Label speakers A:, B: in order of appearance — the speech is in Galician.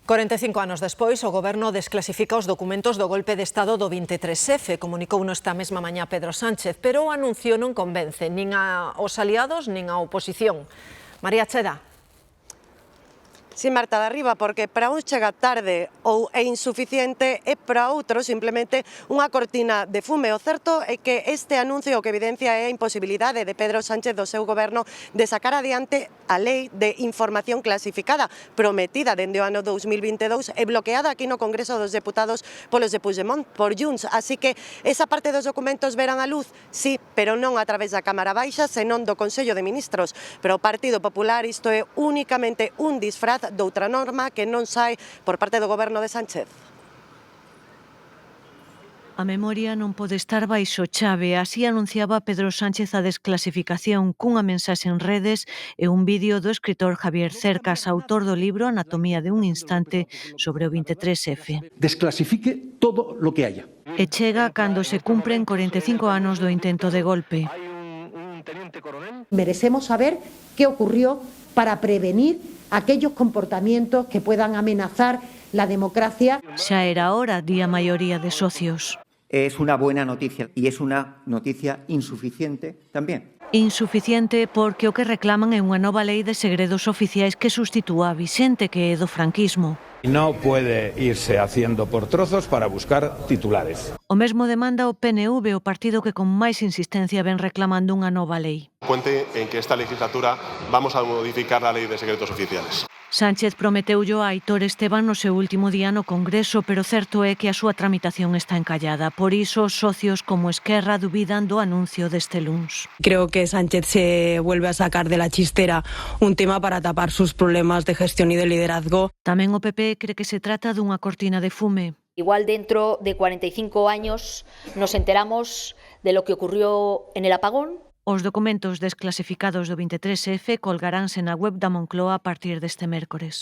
A: 45 anos despois, o Goberno desclasifica os documentos do golpe de Estado do 23F, comunicouno esta mesma mañá Pedro Sánchez, pero o anuncio non convence nin aos aliados nin a oposición. María Cheda.
B: Sí, Marta de Arriba, porque para uns chega tarde ou é insuficiente e para outros simplemente unha cortina de fume. O certo é que este anuncio o que evidencia é a imposibilidade de Pedro Sánchez do seu goberno de sacar adiante a lei de información clasificada prometida dende o ano 2022 e bloqueada aquí no Congreso dos Deputados polos de Puigdemont, por Junts. Así que esa parte dos documentos verán a luz, sí, pero non a través da Cámara Baixa, senón do Consello de Ministros. Pero o Partido Popular isto é únicamente un disfraz doutra norma que non sae por parte do goberno de Sánchez.
C: A memoria non pode estar baixo chave, así anunciaba Pedro Sánchez a desclasificación cunha mensaxe en redes e un vídeo do escritor Javier Cercas, autor do libro Anatomía de un instante sobre o 23F.
D: Desclasifique todo lo que haya.
C: E chega cando se cumpren 45 anos do intento de golpe.
E: Merecemos saber qué ocurrió para prevenir aquellos comportamientos que puedan amenazar la democracia.
C: Xa era hora, di a maioría de socios.
F: Es una buena noticia y es una noticia insuficiente también.
C: Insuficiente porque o que reclaman é unha nova lei de segredos oficiais que sustitúa a vixente, que é do franquismo.
G: No puede irse haciendo por trozos para buscar titulares.
C: O mesmo demanda o PNV, o partido que con máis insistencia ven reclamando unha nova lei.
H: Cuente en que esta legislatura vamos a modificar la ley de secretos oficiales.
C: Sánchez prometeullo a Aitor Esteban no seu último día no Congreso, pero certo é que a súa tramitación está encallada. Por iso, socios como Esquerra dubidan do anuncio deste luns.
I: Creo que Sánchez se vuelve a sacar de la chistera un tema para tapar sus problemas de gestión y de liderazgo.
C: Tamén o PP cree que se trata dunha cortina de fume.
J: Igual dentro de 45 años nos enteramos de lo que ocurrió en el apagón.
C: Os documentos desclasificados do 23F colgaránse na web da Moncloa a partir deste mércores.